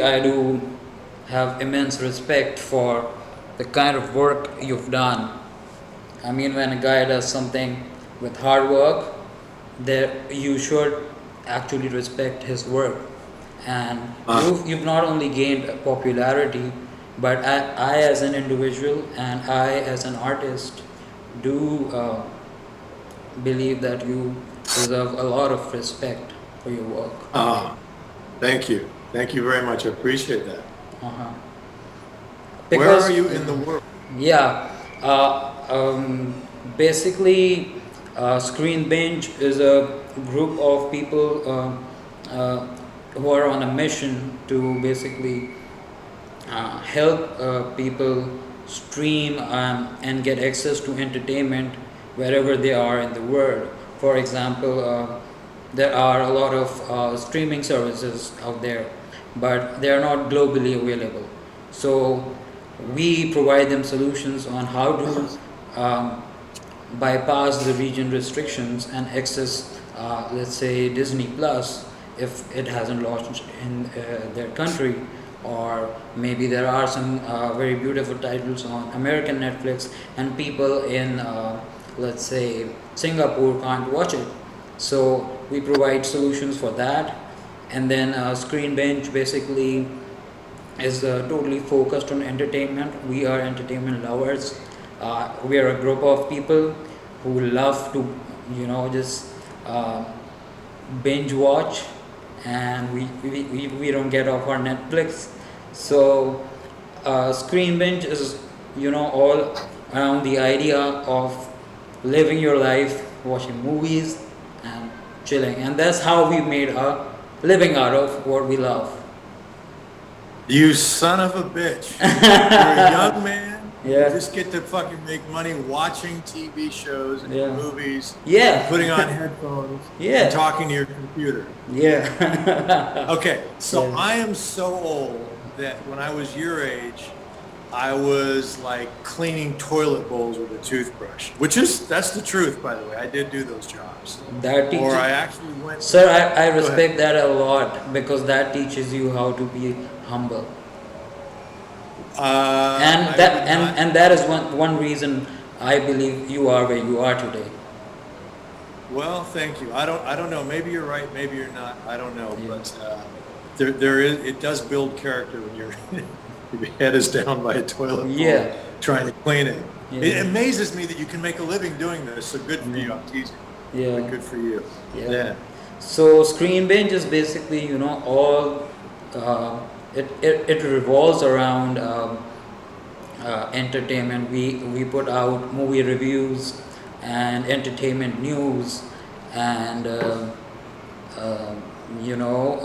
I do have immense respect for the kind of work you've done. I mean, when a guy does something with hard work, there you should actually respect his work. And Uh, you've not only gained popularity, but I as an individual and I as an artist do believe that you deserve a lot of respect for your work. uh, Thank you. Thank you very much. I appreciate that. Uh-huh. Where are Because you in the world? yeah, basically, Screen Binge is a group of people who are on a mission to basically help people stream and get access to entertainment wherever they are in the world. For example, there are a lot of streaming services out there, but they are not globally available. So we provide them solutions on how to um, bypass the region restrictions and access, let's say, Disney Plus if it hasn't launched in their country, or maybe there are some very beautiful titles on American Netflix and people in, let's say, Singapore can't watch it. So we provide solutions for that. And then Screen Bench basically is totally focused on entertainment. We are entertainment lovers. We are a group of people who love to, just uh, binge watch, and we don't get off our Netflix. So, Screen Binge is, all around the idea of living your life, watching movies, and chilling. And that's how we made a living out of what we love. You son of a bitch. You're a young man. You Yeah, just get to fucking make money watching TV shows and yeah, movies and putting on yeah, headphones and yeah, talking to your computer. yeah, Okay, so yeah. I am so old that when I was your age, I was like cleaning toilet bowls with a toothbrush, that's the truth, by the way. I did do those jobs. That Or teaches, I actually went, sir. I go ahead. respect that a lot because that teaches you how to be humble, and I would not. and that is one reason I believe you are where you are today. Well, thank you. I don't know. Maybe you're right. Maybe you're not. I don't know. Yeah, But there is. It does build character when your head is down by a toilet bowl yeah, trying to clean it. It yeah, amazes me that you can make a living doing this. So good for yeah, you. I'm teasing, but yeah, good for you. yeah. Yeah. So Screen Binge is basically, all it revolves around entertainment. We put out movie reviews and entertainment news, and uh,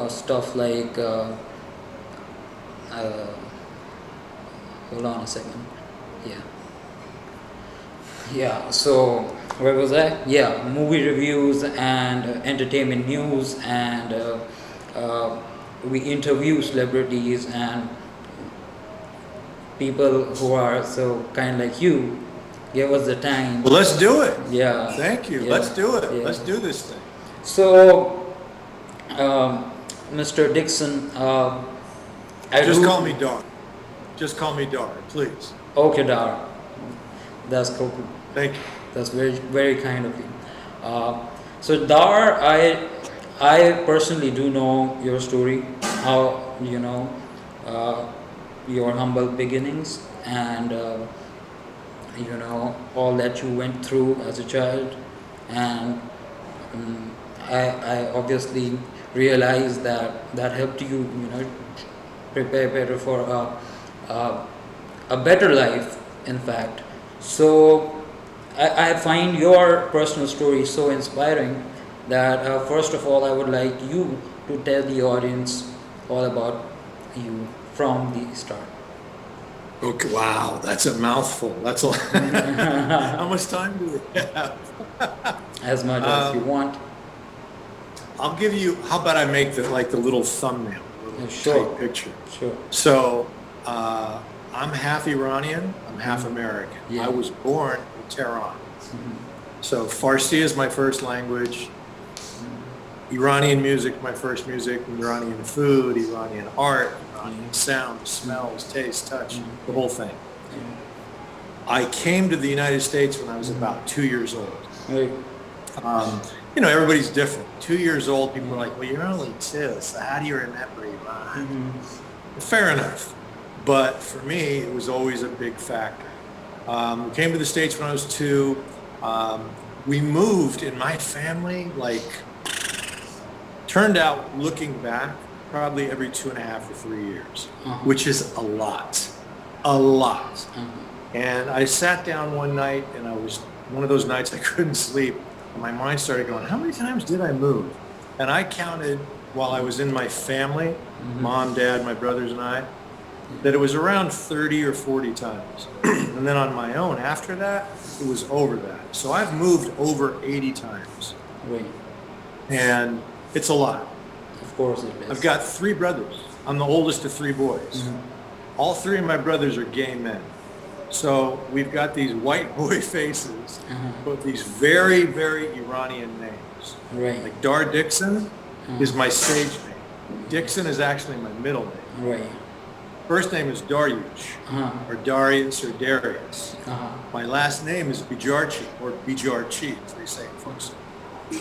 stuff like uh, hold on a second. Yeah, yeah. So where was I? Yeah, movie reviews and entertainment news, and uh, we interview celebrities and people who are so kind like you. Give us the time. Well, let's do it. Yeah, Thank you. yeah, Let's do it. yeah. Let's do this thing. So, um, Mr. Dixon, I Just call do. me Dar. Just call me Dar, please. Okay, Dar. That's cool. Thank you. That's very very kind of you. So Dar, I personally do know your story, how uh, your humble beginnings, and all that you went through as a child, and I obviously realized that that helped you, prepare better for a, a better life, in fact. So I find your personal story so inspiring that first of all, I would like you to tell the audience all about you from the start. Okay. Wow, that's a mouthful. That's a. How much time do we have? As much as you Um, want. I'll give you. How about I make the little thumbnail, a little tight Sure, picture. sure. So I'm half Iranian. I'm half Mhm. American. I Yeah. was born in Tehran. Mhm. So Farsi is my first language. Iranian music, my first music. Iranian food, Iranian art, Iranian. Sound, smells, taste, touch, the whole thing. Yeah. I came to the United States when I was about 2 years old. Right. Everybody's different. 2 years old, people are like, well, you're only 2, so how do you remember Iran? Fair enough. But for me, it was always a big factor. We came to the States when I was 2. We moved in my family, turned out looking back, probably every 2.5 or 3 years, which is a lot. A lot. And I sat down one night, and I was one of those nights I couldn't sleep. And my mind started going, how many times did I move? And I counted while I was in my family, mom, dad, my brothers, and I, that it was around 30 or 40 times. And then on my own, after that, it was over that. So I've moved over 80 times. Right. And it's a lot. Of course it is. I've got 3 brothers. I'm the oldest of 3 boys. All 3 of my brothers are gay men. So we've got these white boy faces, but these very, very Iranian names. Right. Like Dar Dixon is my stage name. Dixon is actually my middle name. Right. First name is Dariush, or Darius, or Darius. My last name is Bijarchi, or Bijarchi, as they say in folks.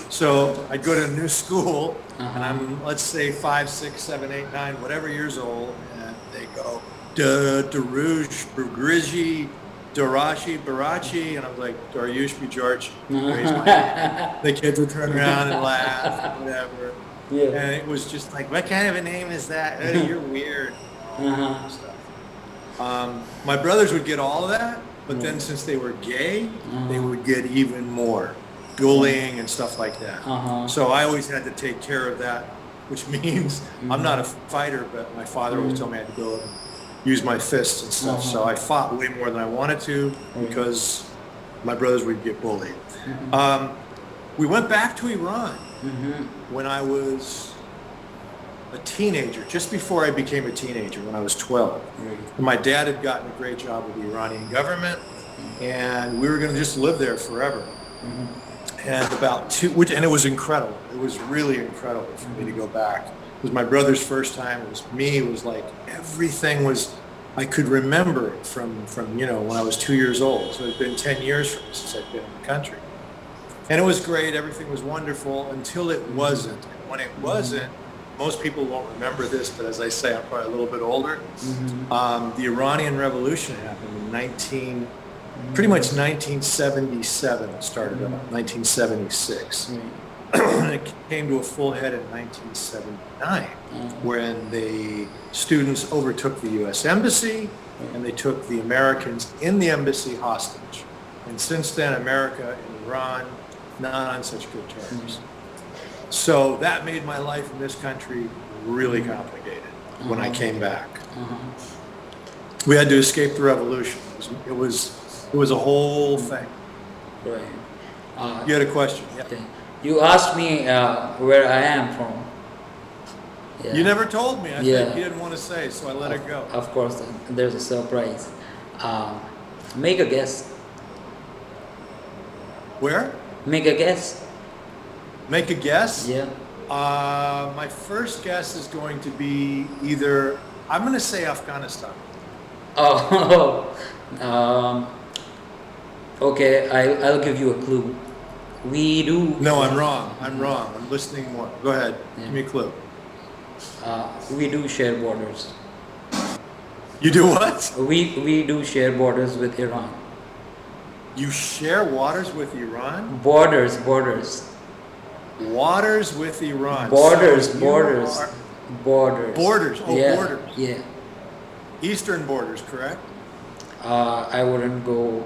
So I go to a new school, and I'm, let's say, 5, 6, 7, 8, 9, whatever years old, and they go, Darush, Brugrizhi, Darashi, Barachi, and I was like, Daryush Bijarchi. Raise my hand. The kids would turn around and laugh, whatever. Yeah. And it was just like, what kind of a name is that? Oh, you're weird. My brothers would get all of that, but then since they were gay, they would get even more bullying and stuff like that. So I always had to take care of that, which means I'm not a fighter, but my father always told me I had to go and use my fists and stuff. So I fought way more than I wanted to because my brothers would get bullied. We went back to Iran when I was a teenager, just before I became a teenager, when I was 12. And my dad had gotten a great job with the Iranian government, and we were going to just live there forever. And and it was incredible. It was really incredible for me to go back. It was my brother's first time. It was me. It was like everything was, I could remember it from when I was 2 years old. So it's been 10 years since I've been in the country. And it was great. Everything was wonderful until it wasn't. And when it wasn't, most people won't remember this, but as I say, I'm probably a little bit older. The Iranian Revolution happened in pretty much 1977 it started up, 1976. It came to a full head in 1979, when the students overtook the U.S. Embassy, and they took the Americans in the embassy hostage. And since then, America and Iran, not on such good terms. So that made my life in this country really complicated when I came back. We had to escape the revolution. It was a whole thing. Right. You had a question? Yeah. Okay. You asked me where I am from. Yeah. You never told me. I think you didn't want to say, so I let it go. Of course, there's a surprise. Make a guess. Where? Make a guess. Make a guess? Yeah. My first guess is going to be either, I'm going to say Afghanistan. Oh, okay, I'll give you a clue. We do. No, I'm wrong. I'm listening more. Go ahead. Yeah. Give me a clue. We do share borders. You do what? We do share borders with Iran. You share waters with Iran? Borders. Waters with Iran. Borders. So Borders. Borders. Oh, yeah. borders. Yeah. Eastern borders, correct? I wouldn't go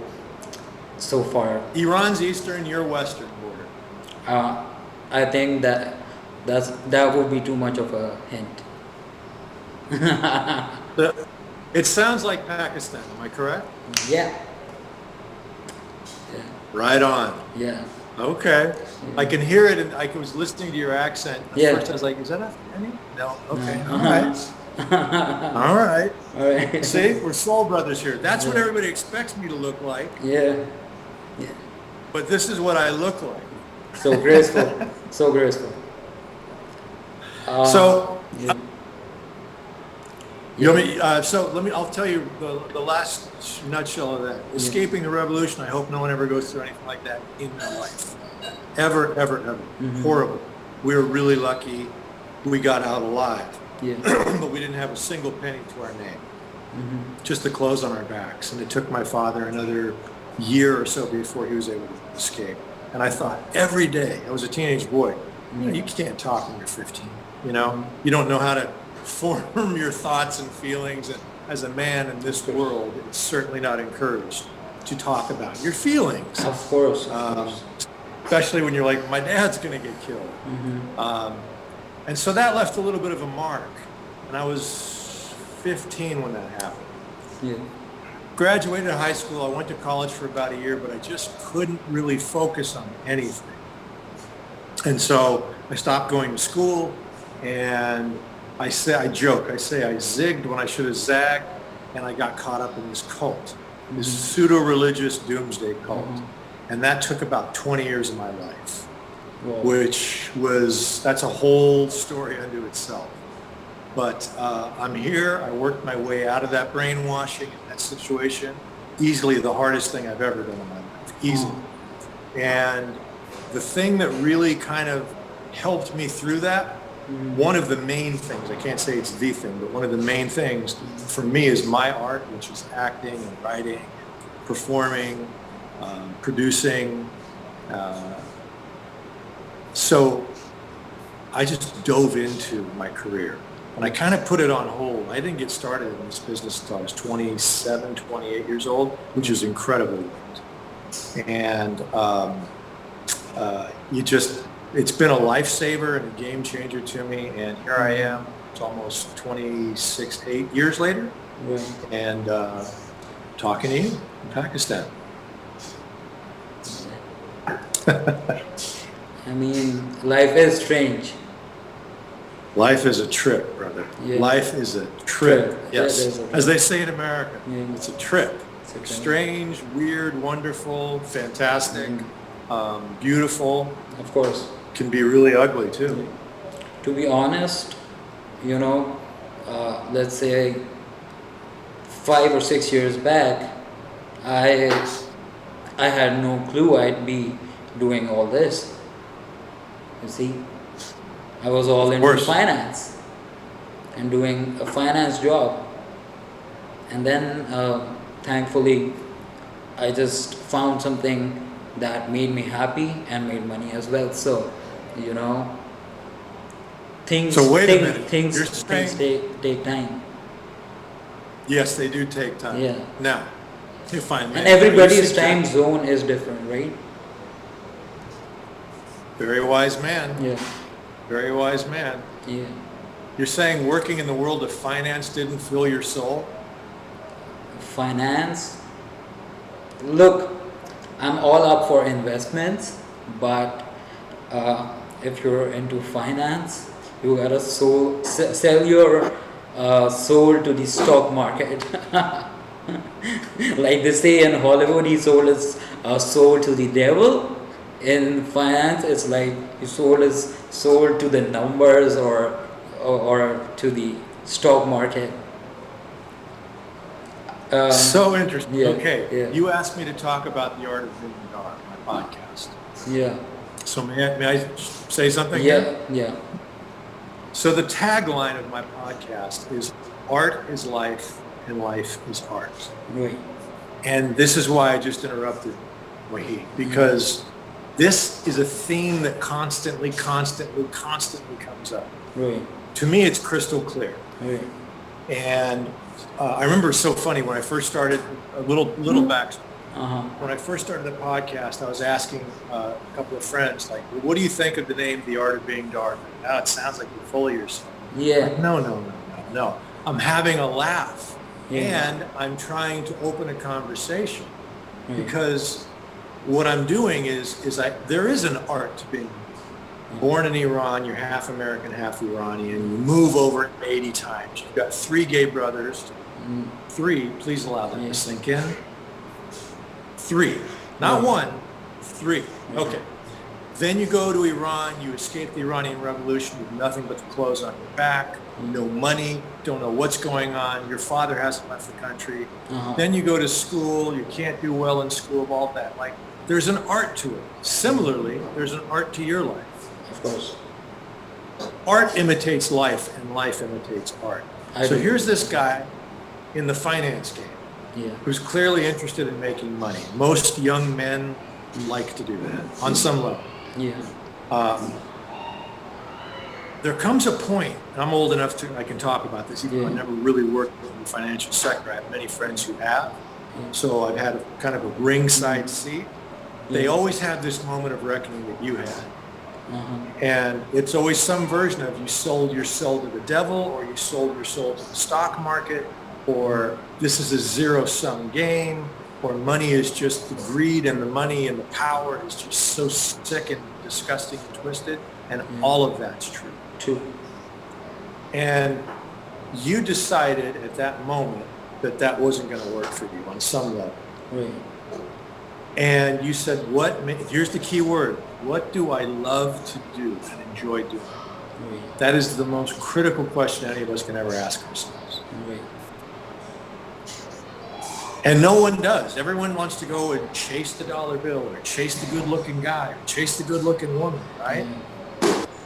so far. Iran's eastern, your western border. I think that would be too much of a hint. It sounds like Pakistan, am I correct? Yeah. Right on. Yeah. Okay. Yeah. I can hear it, and I was listening to your accent. At first I was like, is that Afghani? No. Okay. All right. All right. All right. See, we're soul brothers here. That's what everybody expects me to look like. Yeah. Yeah. But this is what I look like. So graceful. So graceful. You Yeah. know me, I'll tell you the last nutshell of that. Escaping the revolution, I hope no one ever goes through anything like that in their life. Ever, ever, ever. Horrible. We were really lucky we got out alive. Yeah. But we didn't have a single penny to our name. Just the clothes on our backs. And it took my father another year or so before he was able to escape. And I thought every day, I was a teenage boy, you can't talk when you're 15, You don't know how to form your thoughts and feelings. And as a man in this world, it's certainly not encouraged to talk about your feelings. Of course. Especially when you're like, my dad's going to get killed. And so that left a little bit of a mark. And I was 15 when that happened. Yeah. Graduated high school. I went to college for about a year, but I just couldn't really focus on anything. And so I stopped going to school, and I joke, I zigged when I should have zagged, and I got caught up in this cult, this pseudo-religious doomsday cult. And that took about 20 years of my life, that's a whole story unto itself. But I'm here. I worked my way out of that brainwashing and that situation. Easily the hardest thing I've ever done in my life. Easily. And the thing that really kind of helped me through that, one of the main things, I can't say it's the thing, but one of the main things for me is my art, which is acting and writing, performing, producing. So I just dove into my career. And I kind of put it on hold. I didn't get started in this business until I was 27, 28 years old, which is incredibly late. And it's been a lifesaver and a game changer to me. And here I am, it's almost 8 years later, and talking to you in Pakistan. I mean, life is strange. Life is a trip, brother. Yeah. Life is a trip. Yes. Yeah, as they say in America, it's a trip. It's strange, weird, wonderful, fantastic, beautiful. Of course. Can be really ugly too. To be honest, let's say 5 or 6 years back, I had no clue I'd be doing all this. You see, I was all into finance and doing a finance job, and then thankfully I just found something that made me happy and made money as well. So things take time. Yes, they do take time. Yeah. Now you find, and everybody's time zone is different, right? Very wise man. Yeah. Very wise man. Yeah. You're saying working in the world of finance didn't fill your soul? Finance? Look, I'm all up for investments, but if you're into finance, you gotta sell your soul to the stock market. Like they say in Hollywood, he sold his soul to the devil. In finance, it's like he sold his soul to the numbers or to the stock market. So interesting. Yeah, okay, yeah. You asked me to talk about the art of being Dar, my podcast. Yeah. So may I say something? Yeah, yeah. So the tagline of my podcast is "Art is life, and life is art." Right. And this is why I just interrupted Wahid, because this is a theme that constantly comes up. Right. To me, it's crystal clear. Right. And I remember it's so funny when I first started, a little backstory. When I first started the podcast, I was asking a couple of friends, like, well, what do you think of the name The Art of Being Dar? Now it sounds like you're full of yourself. Yeah. Like, no. I'm having a laugh. Yeah. And I'm trying to open a conversation. Because what I'm doing is there is an art to being born in Iran. You're half American, half Iranian. You move over 80 times. You've got 3 gay brothers. 3, please allow them to sink in. 3, not 1, 3. Okay. Then you go to Iran. You escape the Iranian Revolution with nothing but the clothes on your back. no money, don't know what's going on. Your father hasn't left the country. Uh-huh. Then you go to school, you can't do well in school, all that. Like, there's an art to it. Similarly, there's an art to your life. Of course. Art imitates life, and life imitates art. So here's this guy in the finance game, yeah, who's clearly interested in making money. Most young men like to do that on some level. Yeah. There comes a point, and I'm old enough to, I can talk about this, even though I never really worked in the financial sector. I have many friends who have, so I've had kind of a ringside seat. They always have this moment of reckoning that you had. And it's always some version of you sold your soul to the devil, or you sold your soul to the stock market, or this is a zero-sum game, or money is just the greed and the money and the power is just so sick and disgusting and twisted, and all of that's true. True. And you decided at that moment that that wasn't going to work for you on some level. Right. And you said, here's the key word, what do I love to do and enjoy doing? Right. That is the most critical question any of us can ever ask ourselves. Right. And no one does. Everyone wants to go and chase the dollar bill, or chase the good-looking guy, or chase the good-looking woman, right?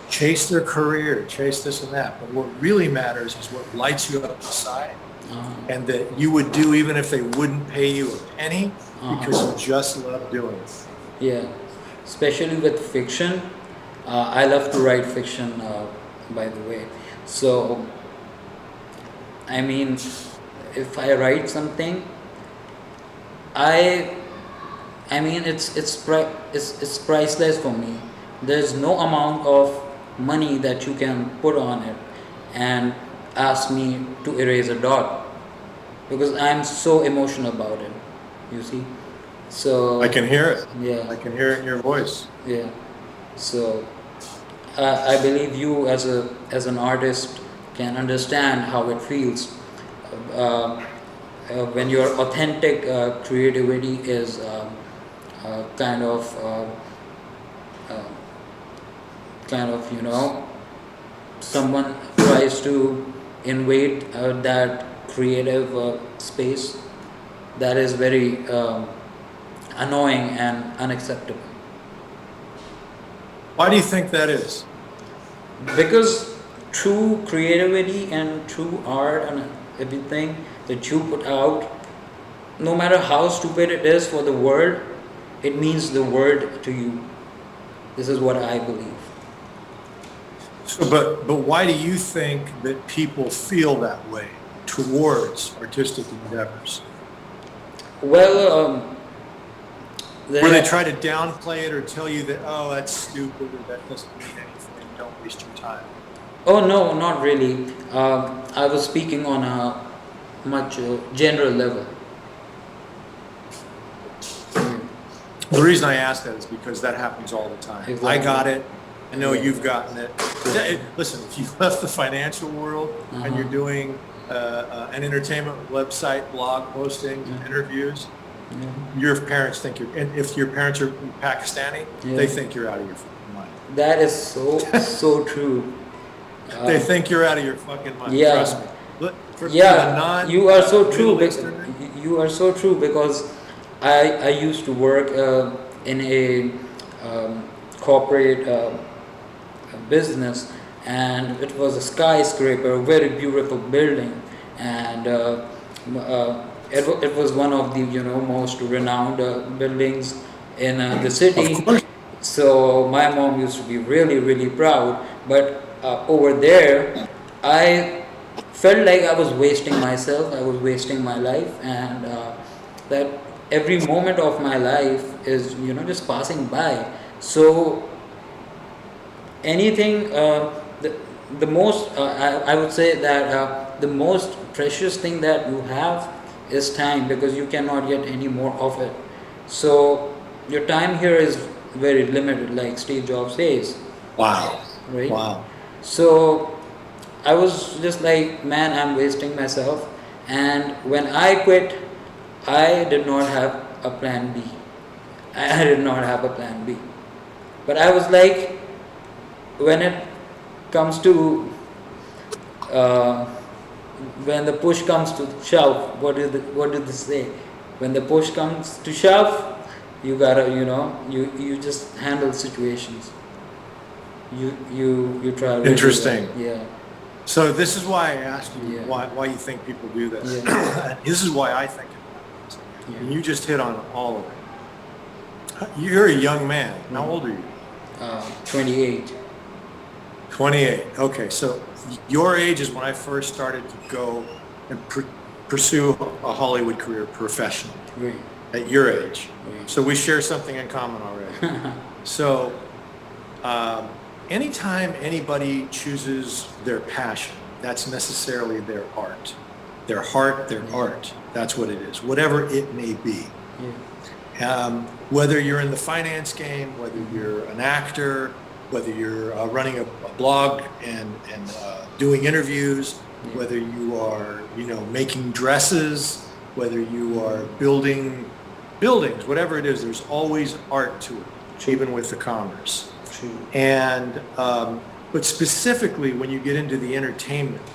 Chase their career, chase this and that. But what really matters is what lights you up inside, and that you would do even if they wouldn't pay you a penny, because you just love doing it. Yeah, especially with fiction. I love to write fiction, by the way. So, I mean, if I write something, I mean, it's priceless for me. There's no amount of money that you can put on it and ask me to erase a dot, because I'm so emotional about it. You see, so I can hear it. Yeah, I can hear it in your voice. Yeah, so I believe you as an artist can understand how it feels when your authentic creativity is kind of someone tries to invade that creative space. That is very annoying and unacceptable. Why do you think that is? Because true creativity and true art and everything that you put out, no matter how stupid it is for the world, it means the world to you. This is what I believe. So, but why do you think that people feel that way towards artistic endeavors? Well, where they try to downplay it or tell you that, oh, that's stupid, or that doesn't mean anything, don't waste your time. Oh, no, not really. I was speaking on a much general level. The reason I ask that is because that happens all the time. Exactly. I got it. I know you've gotten it. Listen, if you left the financial world and you're doing an entertainment website, blog postings, interviews, your parents think if your parents are Pakistani, they think you're out of your fucking mind. That is so true. They think you're out of your fucking mind. Yeah. Trust me. You are so true. You are so true, because I used to work in a corporate business, and it was a skyscraper, a very beautiful building, and it was one of the most renowned buildings in the city. Of course. So my mom used to be really, really proud, but over there I felt like I was wasting myself, I was wasting my life, and that every moment of my life is just passing by. So anything, the most I would say that the most precious thing that you have is time, because you cannot get any more of it. So your time here is very limited, like Steve Jobs says. Wow. Right? Wow. So I was just like, man, I'm wasting myself. And when I quit, I did not have a plan B. I did not have a plan B. But I was like, when it comes to uh, when the push comes to shove, what did they say? When the push comes to shove, you gotta, you just handle situations. You try really Interesting. well. Yeah. So this is why I asked you Yeah. why you think people do this. Yeah. This is why I think it happens. Yeah. And you just hit on all of it. You're a young man. How old are you? 28. 28. Okay, so your age is when I first started to go and pursue a Hollywood career professionally. Right. At your age. Right. So we share something in common already. So anytime anybody chooses their passion, that's necessarily their art. Their heart, their art. That's what it is, whatever it may be. Yeah. Whether you're in the finance game, whether you're an actor, whether you're running a blog and doing interviews, whether you are, making dresses, whether you are building buildings, whatever it is, there's always art to it, even with the commerce. True. And, but specifically when you get into the entertainment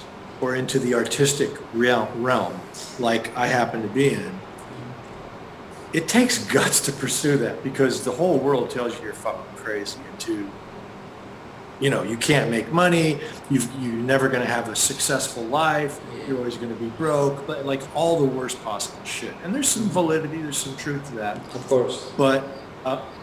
or into the artistic realm, like I happen to be in, it takes guts to pursue that because the whole world tells you you're fucking crazy and you can't make money, you're never going to have a successful life, you're always going to be broke, but like all the worst possible shit. And there's some validity, there's some truth to that. Of course. But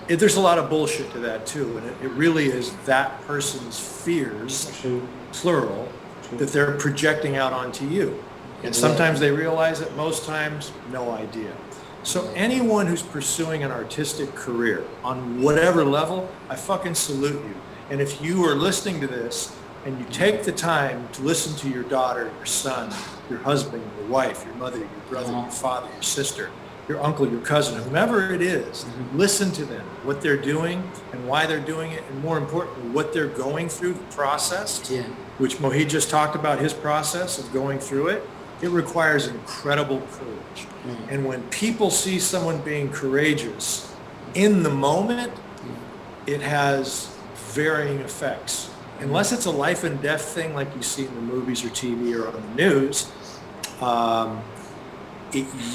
there's a lot of bullshit to that too. And it really is that person's fears, True. plural, True. that they're projecting out onto you. And sometimes they realize it, most times, no idea. So anyone who's pursuing an artistic career on whatever level, I fucking salute you. And if you are listening to this and you take the time to listen to your daughter, your son, your husband, your wife, your mother, your brother, your father, your sister, your uncle, your cousin, whomever it is, listen to them, what they're doing and why they're doing it, and more importantly, what they're going through, the process, which Mohit just talked about, his process of going through it. It requires incredible courage. And when people see someone being courageous in the moment, it has varying effects. Unless it's a life and death thing like you see in the movies or TV or on the news,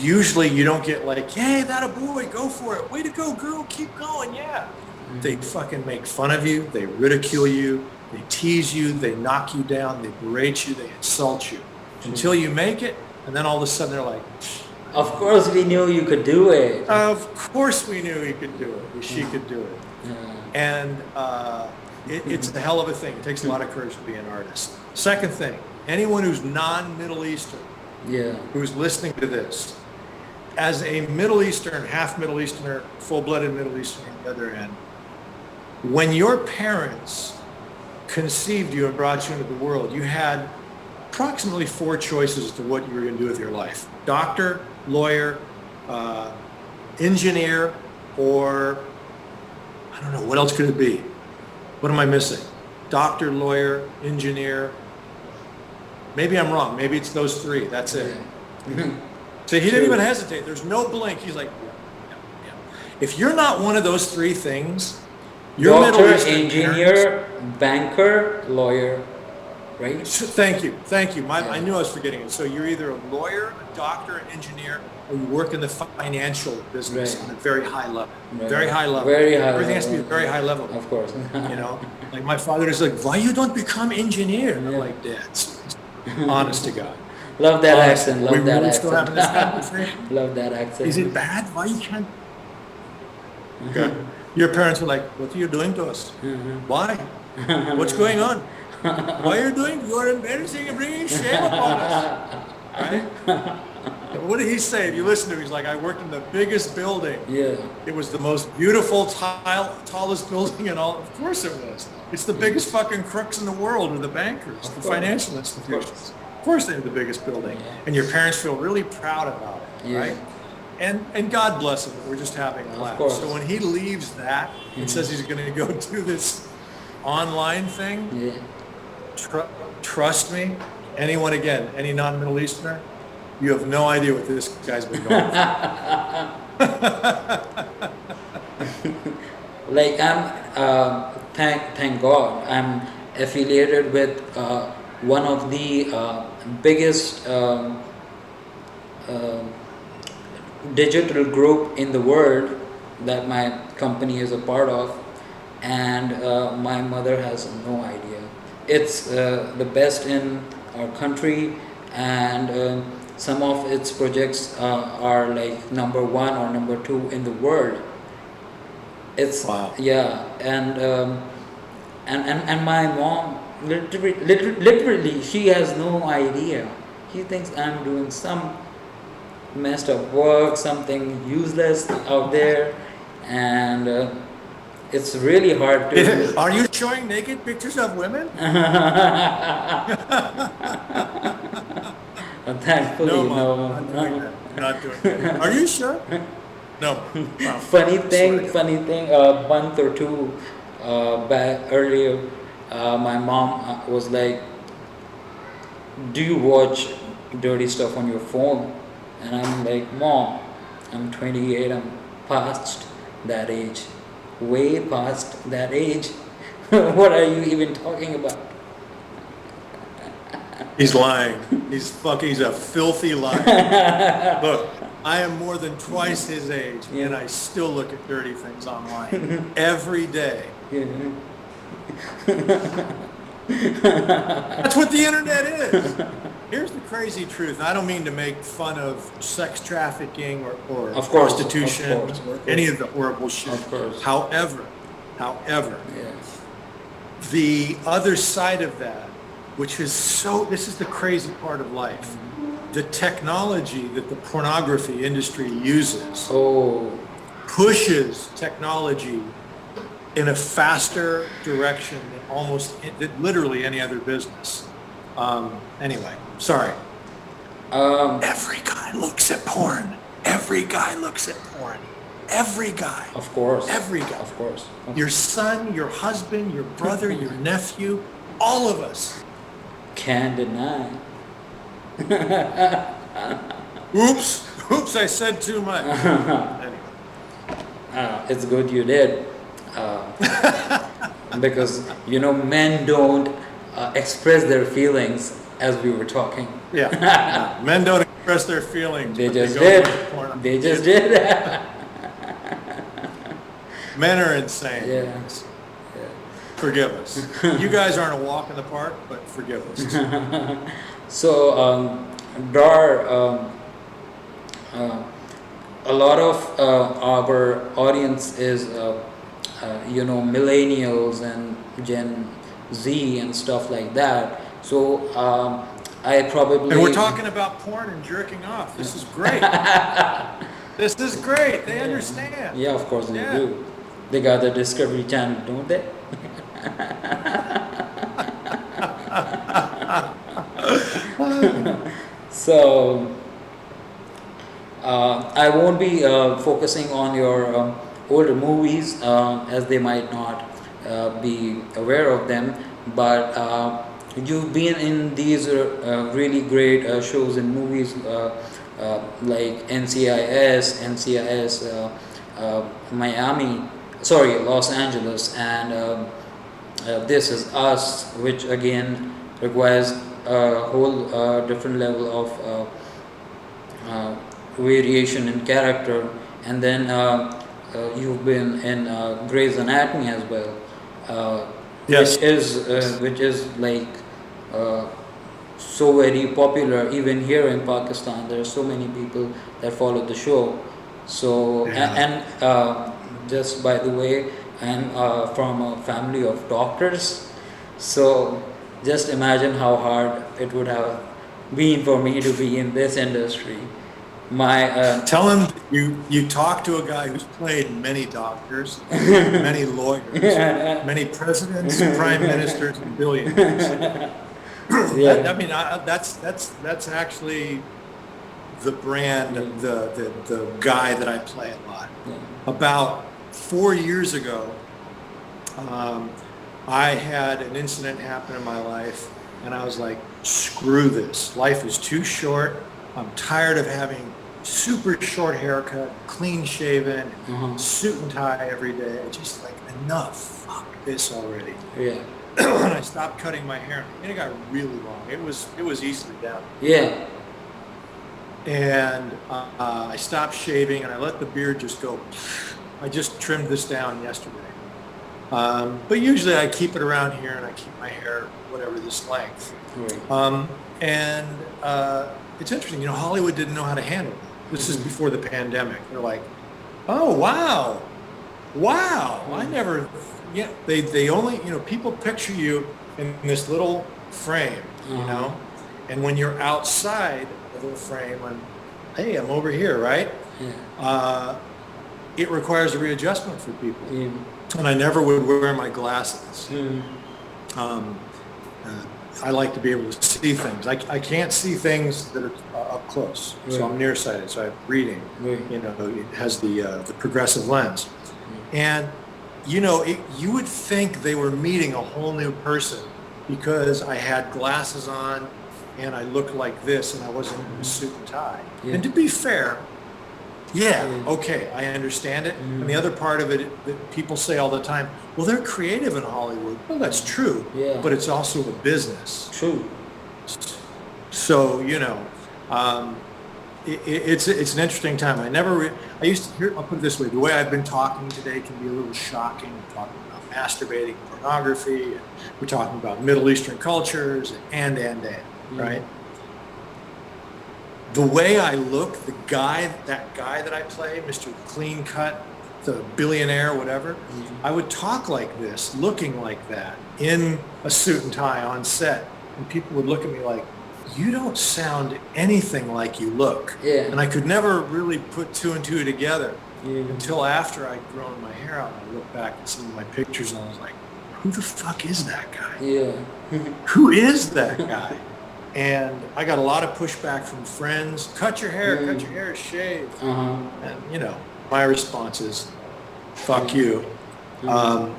usually you don't get like, hey, that a boy, go for it. Way to go, girl, keep going, yeah. They fucking make fun of you, they ridicule you, they tease you, they knock you down, they berate you, they insult you. Until you make it, and then all of a sudden they're like, of course we knew you could do it. Of course we knew he could do it, she could do it. And it's a hell of a thing. It takes a lot of courage to be an artist. Second thing, anyone who's non-Middle Eastern, who's listening to this, as a Middle Eastern, half Middle Easterner, full-blooded Middle Easterner on the other end, when your parents conceived you and brought you into the world, you had approximately 4 choices as to what you were going to do with your life. Doctor, lawyer, engineer, or I don't know, what else could it be? What am I missing? Doctor, lawyer, engineer. Maybe I'm wrong. Maybe it's those 3. That's it. So he didn't even hesitate. There's no blink. He's like, yeah. If you're not one of those 3 things, you're Doctor, engineer, banker, lawyer. Right? Thank you. I knew I was forgetting it. So you're either a lawyer, a doctor, an engineer, or you work in the financial business on a very high level. Very high level. Everything has to be very high level. Of course. Like my father is like, why you don't become engineer? And I'm like, Dad, honest to God. Love that accent. Love that accent. Still having this conversation? Love that accent. Is it bad? Why you can't? Okay. Your parents were like, what are you doing to us? Why? What's going on? Why are you doing? You are embarrassing and bringing shame upon us. Right? What did he say? If you listen to him, he's like, I worked in the biggest building. Yeah. It was the most beautiful, tallest building in all. Of course it was. It's the biggest fucking crooks in the world are the bankers, the financial institutions. Of course they're the biggest building. And your parents feel really proud about it, right? And God bless him. We're just having a laugh. So when he leaves that and says he's going to go do this online thing, trust me, any non-Middle Easterner, you have no idea what this guy's been going through. Like I'm, thank God, I'm affiliated with one of the biggest uh, digital group in the world that my company is a part of, and my mother has no idea. It's the best in our country, and some of its projects are like number one or number two in the world. It's Wow. yeah, and my mom literally she has no idea. She thinks I'm doing some messed up work, something useless out there, and it's really hard to. Are you showing naked pictures of women? Thankfully, No, Mom, no. not doing that. Not doing that. Are you sure? No. Wow. Funny thing. A month or two back earlier, my mom was like, "Do you watch dirty stuff on your phone?" And I'm like, "Mom, I'm 28. I'm past that age, way past that age. What are you even talking about?" He's lying. He's a filthy liar. Look, I am more than twice his age, Yeah. and I still look at dirty things online every day. Yeah. That's what the internet is. Here's the crazy truth. I don't mean to make fun of sex trafficking or Of course, prostitution of course. or any of the horrible shit. Of course. However, Yeah. the other side of that, which is this is the crazy part of life. The technology that the pornography industry uses Oh. pushes technology in a faster direction than literally any other business. Anyway, sorry. Every guy looks at porn. Every guy looks at porn. Every guy. Of course. Every guy. Of course. Your son, your husband, your brother, your nephew, all of us. Can't deny. Oops, I said too much. Anyway. It's good you did. Because, men don't express their feelings as we were talking. Yeah. No, men don't express their feelings. They but just go did. with porn. They just did. Men are insane. Yeah. Forgive us. You guys aren't a walk in the park, but forgive us. So, Dar, a lot of our audience is, millennials and Gen Z and stuff like that. So, I probably. And we're talking about porn and jerking off. This is great. This is great. They understand. Yeah, of course they Yeah. do. They got the Discovery Channel, don't they? So, I won't be focusing on your older movies as they might not be aware of them, but you've been in these really great shows and movies like NCIS, Los Angeles, and This Is Us, which again requires a whole different level of variation in character. And then you've been in Grey's Anatomy as well, Yes. which is like so very popular even here in Pakistan. There are so many people that follow the show. So Yeah. just by the way, I'm from a family of doctors, so just imagine how hard it would have been for me to be in this industry. My Tell him you talk to a guy who's played many doctors, many lawyers, many presidents, prime ministers, and billionaires. yeah, That's actually the brand, the guy that I play a lot. yeah. About 4 years ago, I had an incident happen in my life, and I was like, screw this. Life is too short. I'm tired of having super short haircut, clean shaven, suit and tie every day. Just like, enough. Fuck this already. Yeah. and I stopped cutting my hair, and it got really long. It was easily down. Yeah. And I stopped shaving, and I let the beard just go. I just trimmed this down yesterday. But usually I keep it around here, and I keep my hair whatever this length. Right. And it's interesting, Hollywood didn't know how to handle it. This is before the pandemic. They're like, oh, wow, I never, yeah, they only, people picture you in this little frame, and when you're outside of the frame, I'm over here, right? Yeah. It requires a readjustment for people. Yeah. And I never would wear my glasses. I like to be able to see things. I can't see things that are up close, so I'm nearsighted. So I'm reading. It has the progressive lens, and you would think they were meeting a whole new person because I had glasses on and I looked like this and I wasn't in a suit and tie. And to be fair, okay, I understand it. And the other part of it that people say all the time, well, they're creative in Hollywood. Well, that's true, but it's also a business. True. So, it's an interesting time. I used to hear, I'll put it this way, the way I've been talking today can be a little shocking. We're talking about masturbating, pornography, and we're talking about Middle Eastern cultures, and, right? The way I look, that guy that I play, Mr. Clean Cut, the billionaire, whatever, I would talk like this, looking like that, in a suit and tie on set. And people would look at me like, you don't sound anything like you look. Yeah. And I could never really put two and two together until after I'd grown my hair out. I looked back at some of my pictures and I was like, who the fuck is that guy? Yeah. Who is that guy? And I got a lot of pushback from friends. Cut your hair, shave. And my response is, fuck you.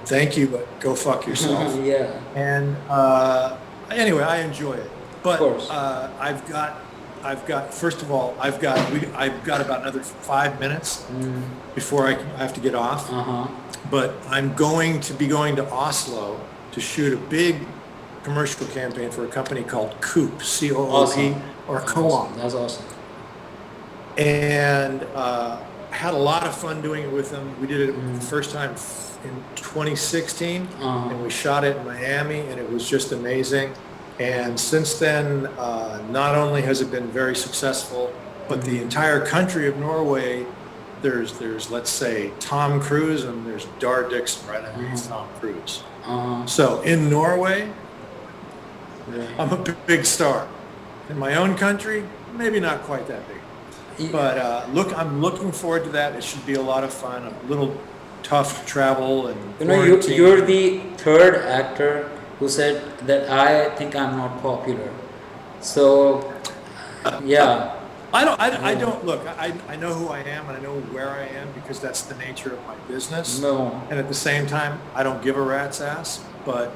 Thank you, but go fuck yourself. Yeah. And anyway, I enjoy it. But I've got. First of all, I've got about another 5 minutes before I have to get off. But I'm going to be going to Oslo to shoot a big commercial campaign for a company called Coop, C-O-O-P, or Co-op. That's awesome. And had a lot of fun doing it with them. We did it the first time in 2016, and we shot it in Miami, and it was just amazing. And since then, not only has it been very successful, but the entire country of Norway, there's let's say Tom Cruise, and there's Dar Dixon right underneath Tom Cruise. So in Norway, I'm a big star. In my own country, maybe not quite that big. But I'm looking forward to that. It should be a lot of fun. A little tough to travel and you're the third actor who said that I think I'm not popular. So, yeah. I don't look. I know who I am and I know where I am because that's the nature of my business. No. And at the same time, I don't give a rat's ass. But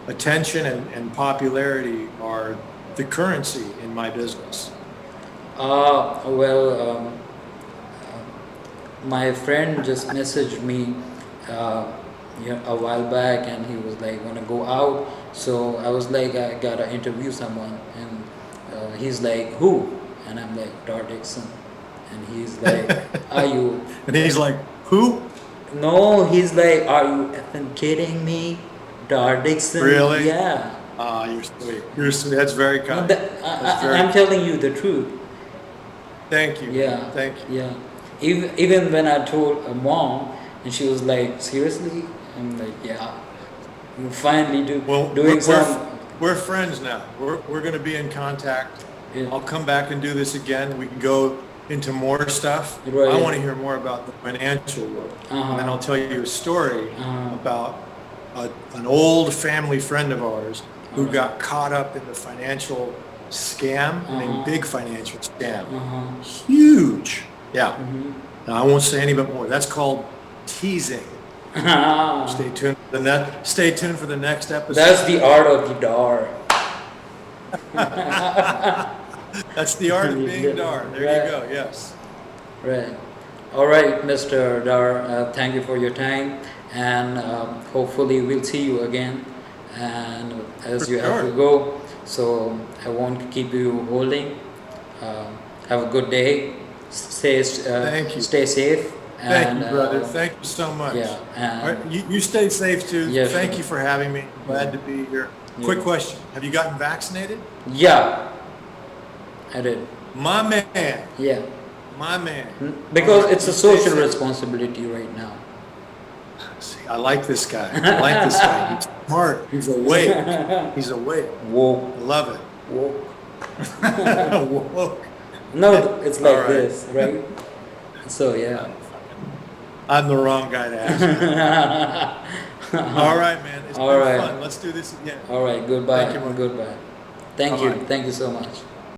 attention and popularity are the currency in my business. My friend just messaged me a while back, and he was like, "Wanna go out?" So I was like, "I gotta interview someone," and he's like, "Who?" And I'm like, "Dar Dixon," and he's like, "Are you?" And he's like, "Who?" No, he's like, "Are you effing kidding me? Dar Dixon?" Really? Yeah. You're sweet. You're sweet. That's very kind. I'm telling you the truth. Thank you. Yeah. Thank you. Yeah. Even when I told mom, and she was like, "Seriously?" I'm like, "Yeah." You finally doing some. We're friends now. We're going to be in contact. Yeah. I'll come back and do this again. We can go into more stuff. Right. I want to hear more about the financial world, and then I'll tell you a story about an old family friend of ours who got caught up in the financial scam, a big financial scam, huge. Yeah. Now I won't say any bit more. That's called teasing. Stay tuned for the next episode. That's the art of the Dar. That's the art of being Dar. There you go. Yes. Right. All right, Mr. Dar. Thank you for your time. and hopefully we'll see you again. And as For you have to sure. go, so I won't keep you holding. Have a good day. Thank you. Stay safe. Thank And you, brother. Thank you so much. yeah, All right, and you stay safe too. yeah, Thank sure. you for having me. Glad to be here. Quick Yeah. question. Have you gotten vaccinated? Yeah, I did. My man. Yeah. My man. Because All right, it's you a stay social safe. responsibility right now. See, I like this guy. I like this guy. He's smart. He's awake. He's awake. Woke. I love it. Woke. Woke. No, it's All like right. this, right? So yeah. I'm the wrong guy to ask. All right, man. It's All been right. fun. Let's do this again. All right. Goodbye. Thank you, man. Goodbye. Thank Bye-bye. you. Thank you so much.